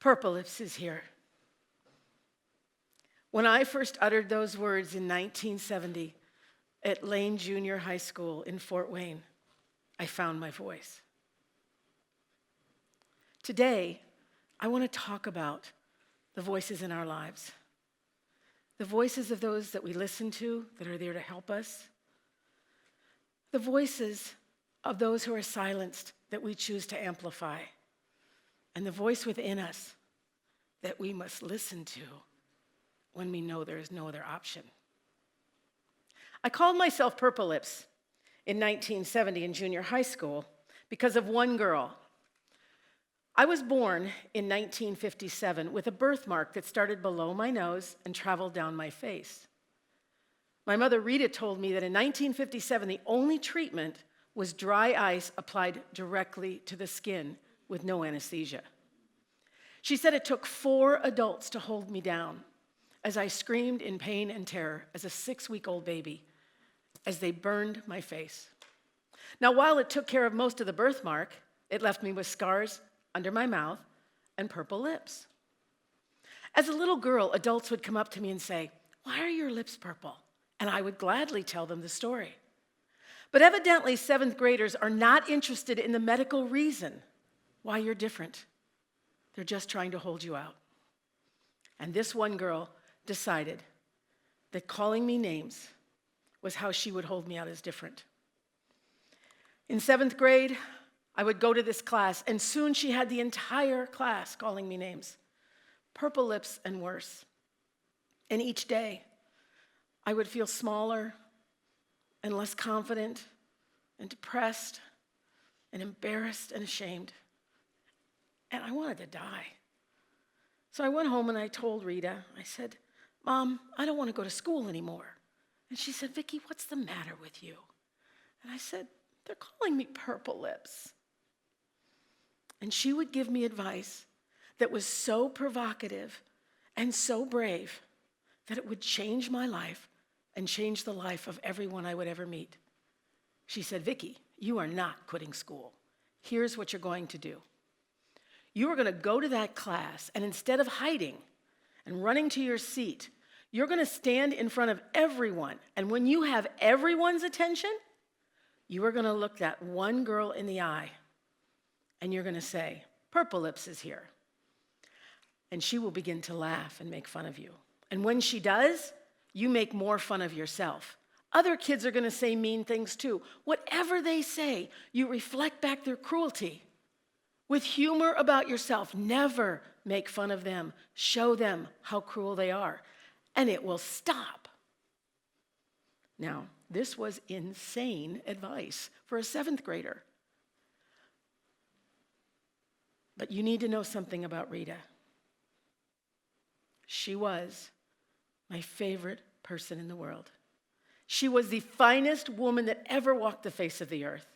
Purple lips is here. When I first uttered those words in 1970 at Lane Junior High School in Fort Wayne, I found my voice. Today, I want to talk about the voices in our lives. The voices of those that we listen to that are there to help us. The voices of those who are silenced that we choose to amplify. And the voice within us that we must listen to when we know there is no other option. I called myself Purple Lips in 1970 in junior high school because of one girl. I was born in 1957 with a birthmark that started below my nose and traveled down my face. My mother, Rita, told me that in 1957, the only treatment was dry ice applied directly to the skin with no anesthesia. She said it took 4 adults to hold me down as I screamed in pain and terror as a 6-week-old baby as they burned my face. Now, while it took care of most of the birthmark, it left me with scars under my mouth and purple lips. As a little girl, adults would come up to me and say, "Why are your lips purple?" And I would gladly tell them the story. But evidently, 7th graders are not interested in the medical reason why you're different. They're just trying to hold you out. And this one girl decided that calling me names was how she would hold me out as different. In 7th grade, I would go to this class, and soon she had the entire class calling me names, purple lips and worse. And each day, I would feel smaller and less confident and depressed and embarrassed and ashamed. And I wanted to die. So I went home and I told Rita, I said, "Mom, I don't want to go to school anymore." And she said, "Vicki, what's the matter with you?" And I said, "They're calling me Purple Lips." And she would give me advice that was so provocative and so brave that it would change my life and change the life of everyone I would ever meet. She said, "Vicki, you are not quitting school. Here's what you're going to do. You are going to go to that class, and instead of hiding and running to your seat, you're going to stand in front of everyone. And when you have everyone's attention, you are going to look that one girl in the eye, and you're going to say, 'Purple Lips is here.' And she will begin to laugh and make fun of you. And when she does, you make more fun of yourself. Other kids are going to say mean things too. Whatever they say, you reflect back their cruelty. With humor about yourself, never make fun of them. Show them how cruel they are, and it will stop." Now, this was insane advice for a 7th grader. But you need to know something about Rita. She was my favorite person in the world. She was the finest woman that ever walked the face of the earth.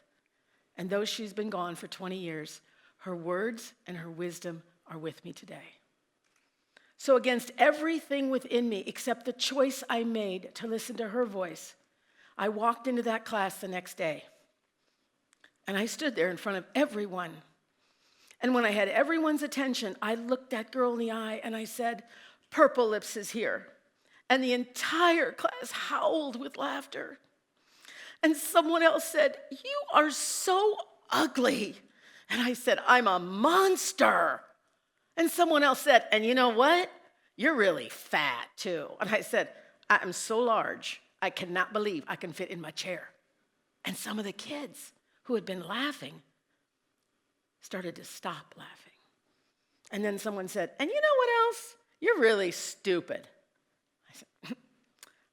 And though she's been gone for 20 years, her words and her wisdom are with me today. So against everything within me except the choice I made to listen to her voice, I walked into that class the next day. And I stood there in front of everyone. And when I had everyone's attention, I looked that girl in the eye and I said, "Purple Lips is here." And the entire class howled with laughter. And someone else said, "You are so ugly." And I said, "I'm a monster." And someone else said, "And you know what? You're really fat too." And I said, "I am so large, I cannot believe I can fit in my chair." And some of the kids who had been laughing started to stop laughing. And then someone said, "And you know what else? You're really stupid." I said,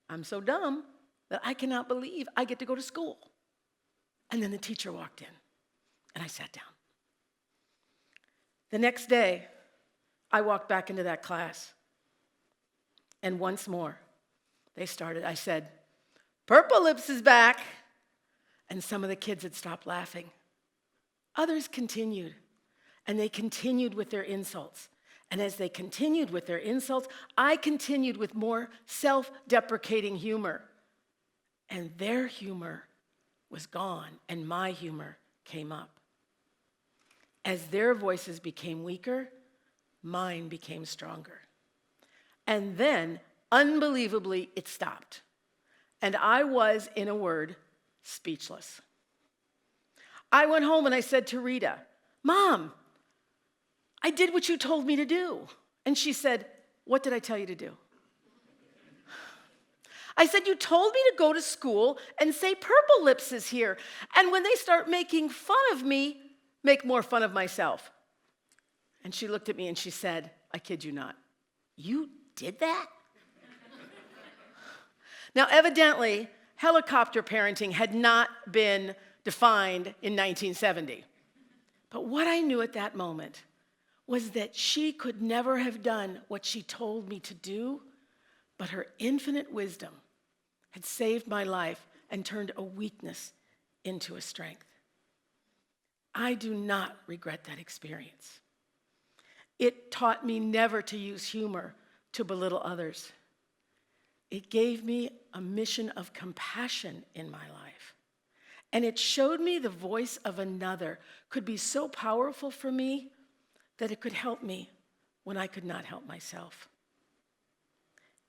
"I'm so dumb that I cannot believe I get to go to school." And then the teacher walked in, and I sat down. The next day, I walked back into that class, and once more, they started. I said, "Purple Lips is back." And some of the kids had stopped laughing. Others continued, and they continued with their insults. And as they continued with their insults, I continued with more self-deprecating humor. And their humor was gone, and my humor came up. As their voices became weaker, mine became stronger. And then, unbelievably, it stopped. And I was, in a word, speechless. I went home and I said to Rita, "Mom, I did what you told me to do." And she said, "What did I tell you to do?" I said, "You told me to go to school and say Purple Lips is here. And when they start making fun of me, make more fun of myself." And she looked at me and she said, "I kid you not, you did that?" Now, evidently, helicopter parenting had not been defined in 1970. But what I knew at that moment was that she could never have done what she told me to do, but her infinite wisdom had saved my life and turned a weakness into a strength. I do not regret that experience. It taught me never to use humor to belittle others. It gave me a mission of compassion in my life. And it showed me the voice of another could be so powerful for me that it could help me when I could not help myself.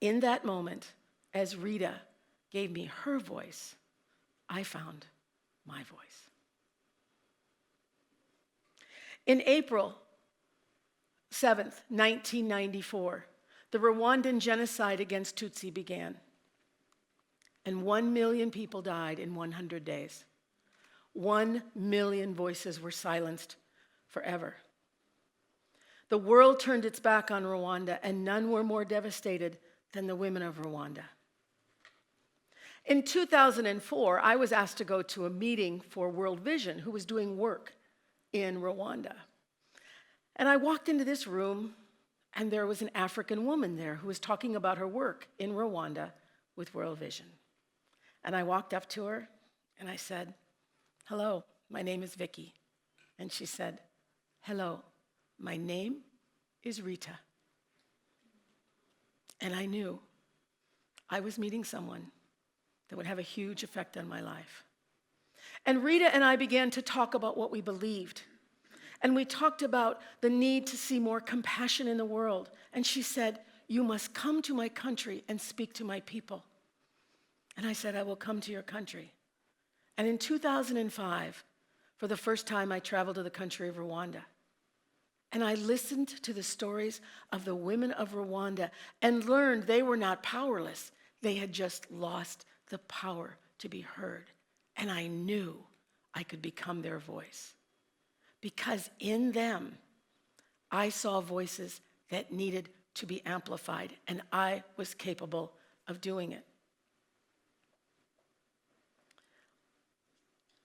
In that moment, as Rita gave me her voice, I found my voice. In April 7th, 1994, the Rwandan genocide against Tutsi began, and 1 million people died in 100 days. 1 million voices were silenced forever. The world turned its back on Rwanda, and none were more devastated than the women of Rwanda. In 2004, I was asked to go to a meeting for World Vision, who was doing work in Rwanda. And I walked into this room, and there was an African woman there who was talking about her work in Rwanda with World Vision. And I walked up to her, and I said, "Hello, my name is Vicky." And she said, "Hello, my name is Rita." And I knew I was meeting someone that would have a huge effect on my life. And Rita and I began to talk about what we believed. And we talked about the need to see more compassion in the world. And she said, "You must come to my country and speak to my people." And I said, "I will come to your country." And in 2005, for the first time, I traveled to the country of Rwanda. And I listened to the stories of the women of Rwanda and learned they were not powerless. They had just lost the power to be heard. And I knew I could become their voice. Because in them, I saw voices that needed to be amplified, and I was capable of doing it.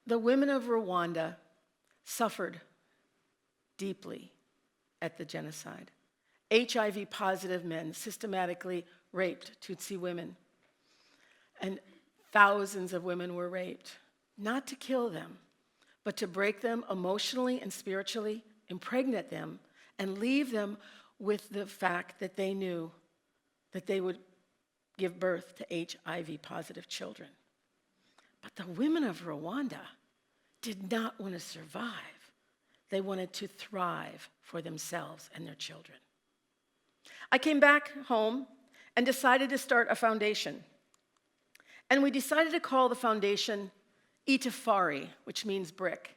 The women of Rwanda suffered deeply at the genocide. HIV-positive men systematically raped Tutsi women, and thousands of women were raped, not to kill them, but to break them emotionally and spiritually, impregnate them, and leave them with the fact that they knew that they would give birth to HIV-positive children. But the women of Rwanda did not want to survive. They wanted to thrive for themselves and their children. I came back home and decided to start a foundation. And we decided to call the foundation Itafari, which means brick.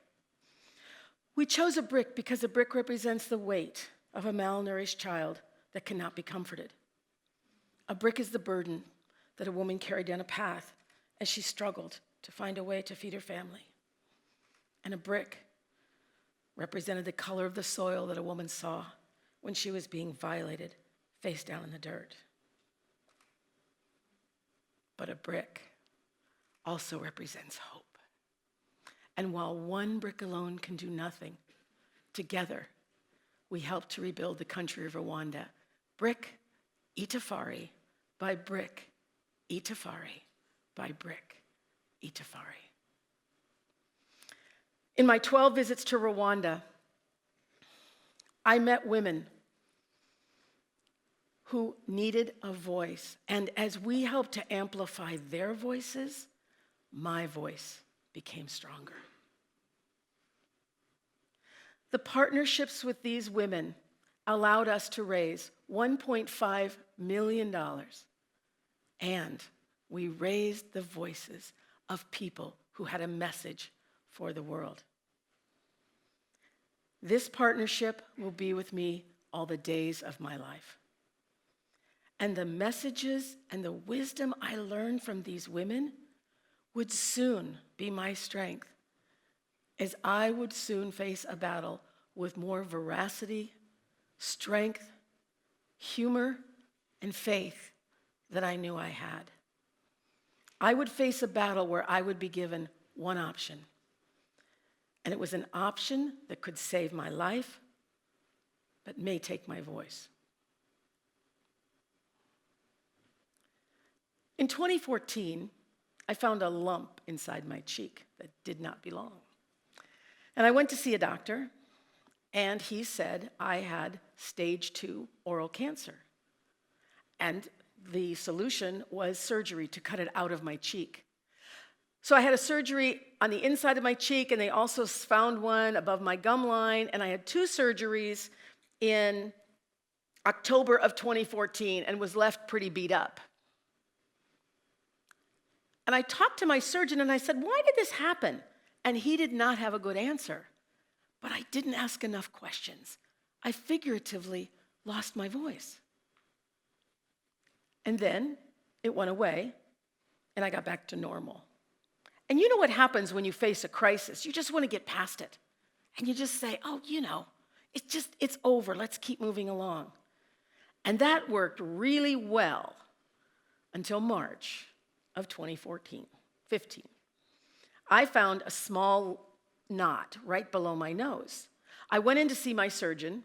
We chose a brick because a brick represents the weight of a malnourished child that cannot be comforted. A brick is the burden that a woman carried down a path as she struggled to find a way to feed her family. And a brick represented the color of the soil that a woman saw when she was being violated, face down in the dirt. But a brick also represents hope. And while one brick alone can do nothing, together we help to rebuild the country of Rwanda, brick, Itafari, by brick, Itafari, by brick, Itafari. In my 12 visits to Rwanda, I met women who needed a voice. And as we helped to amplify their voices, my voice became stronger. The partnerships with these women allowed us to raise $1.5 million, and we raised the voices of people who had a message for the world. This partnership will be with me all the days of my life. And the messages and the wisdom I learned from these women would soon be my strength, as I would soon face a battle with more veracity, strength, humor, and faith than I knew I had. I would face a battle where I would be given one option. And it was an option that could save my life, but may take my voice. In 2014, I found a lump inside my cheek that did not belong. And I went to see a doctor, and he said I had stage 2 oral cancer. And the solution was surgery to cut it out of my cheek. So I had a surgery on the inside of my cheek, and they also found one above my gum line, and I had 2 surgeries in October of 2014 and was left pretty beat up. And I talked to my surgeon, and I said, why did this happen? And he did not have a good answer. But I didn't ask enough questions. I figuratively lost my voice. And then it went away, and I got back to normal. And you know what happens when you face a crisis? You just want to get past it. And you just say, oh, it's over. Let's keep moving along. And that worked really well until March of 2015. I found a small knot right below my nose. I went in to see my surgeon,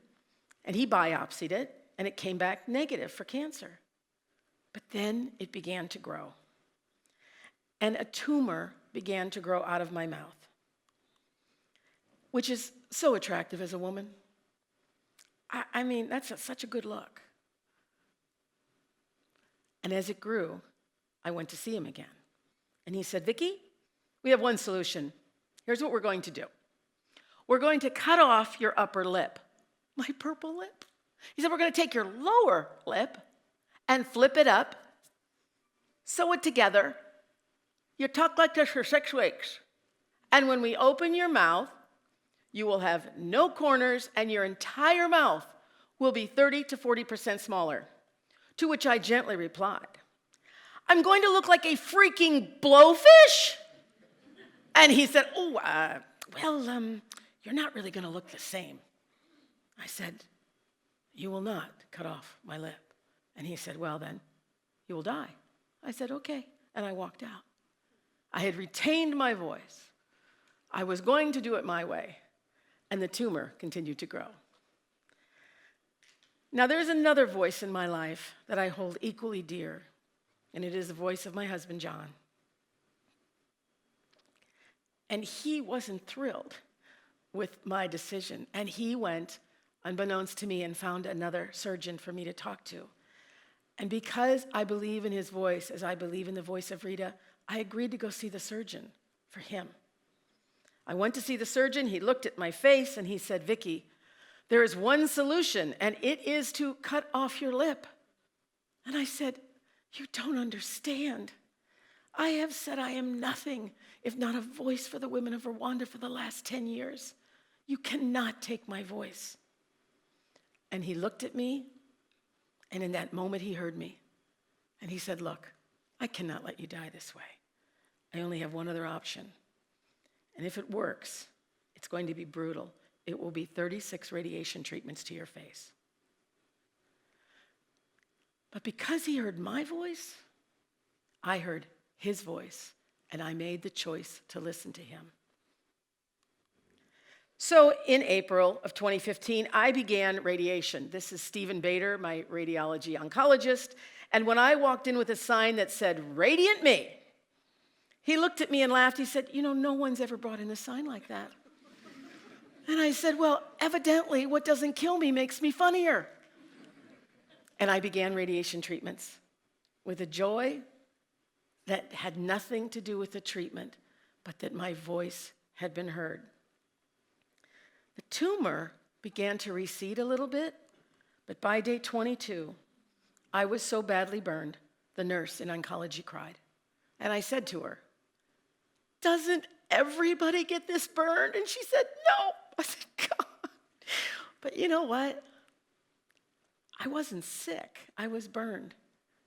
and he biopsied it, and it came back negative for cancer. But then it began to grow. And a tumor began to grow out of my mouth, which is so attractive as a woman. I mean, that's such a good look. And as it grew, I went to see him again. And he said, Vicki, we have one solution. Here's what we're going to do. We're going to cut off your upper lip. My purple lip. He said, we're going to take your lower lip and flip it up, sew it together. You talk like this for 6 weeks. And when we open your mouth, you will have no corners, and your entire mouth will be 30 to 40% smaller. To which I gently replied, I'm going to look like a freaking blowfish? And he said, you're not really going to look the same. I said, you will not cut off my lip. And he said, well, then, you will die. I said, okay. And I walked out. I had retained my voice. I was going to do it my way. And the tumor continued to grow. Now, there's another voice in my life that I hold equally dear, and it is the voice of my husband, John. And he wasn't thrilled with my decision, and he went, unbeknownst to me, and found another surgeon for me to talk to. And because I believe in his voice, as I believe in the voice of Rita, I agreed to go see the surgeon for him. I went to see the surgeon. He looked at my face, and he said, Vicki, there is one solution, and it is to cut off your lip. And I said, you don't understand. I have said I am nothing if not a voice for the women of Rwanda for the last 10 years. You cannot take my voice. And he looked at me, and in that moment he heard me. And he said, look, I cannot let you die this way. I only have one other option. And if it works, it's going to be brutal. It will be 36 radiation treatments to your face. But because he heard my voice, I heard his voice, and I made the choice to listen to him. So in April of 2015, I began radiation. This is Stephen Bader, my radiology oncologist, and when I walked in with a sign that said, Radiant Me, he looked at me and laughed. He said, no one's ever brought in a sign like that. And I said, well, evidently what doesn't kill me makes me funnier. And I began radiation treatments with a joy that had nothing to do with the treatment, but that my voice had been heard. The tumor began to recede a little bit, But by day 22, I was so badly burned, the nurse in oncology cried. And I said to her, "Doesn't everybody get this burned?" And she said, "No." I said, "God." But you know what? I wasn't sick. I was burned.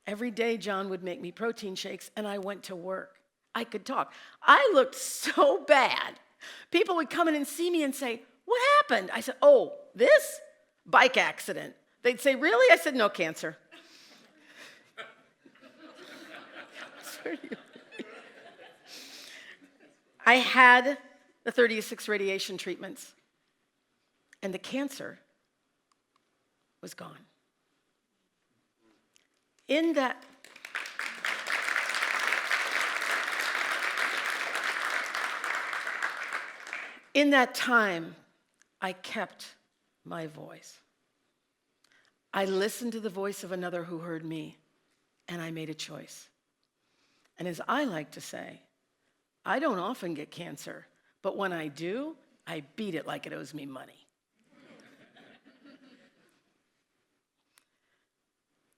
Every day, John would make me protein shakes, and I went to work. I could talk. I looked so bad. People would come in and see me and say, "What happened?" I said, "Oh, this? Bike accident." They'd say, "Really?" I said, "No, cancer." I had the 36 radiation treatments, and the cancer was gone. In that time, I kept my voice. I listened to the voice of another who heard me, and I made a choice. And as I like to say, I don't often get cancer, but when I do, I beat it like it owes me money.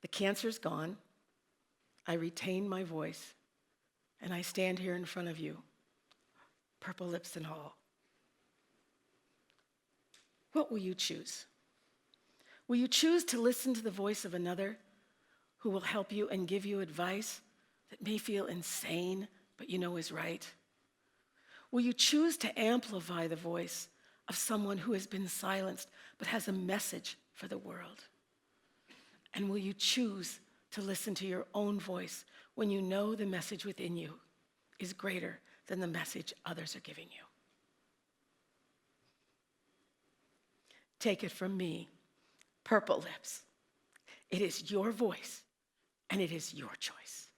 The cancer's gone. I retain my voice, and I stand here in front of you, purple lips and all. What will you choose? Will you choose to listen to the voice of another who will help you and give you advice that may feel insane, but you know is right? Will you choose to amplify the voice of someone who has been silenced but has a message for the world? And will you choose to listen to your own voice when you know the message within you is greater than the message others are giving you? Take it from me, Purple Lips. It is your voice, and it is your choice.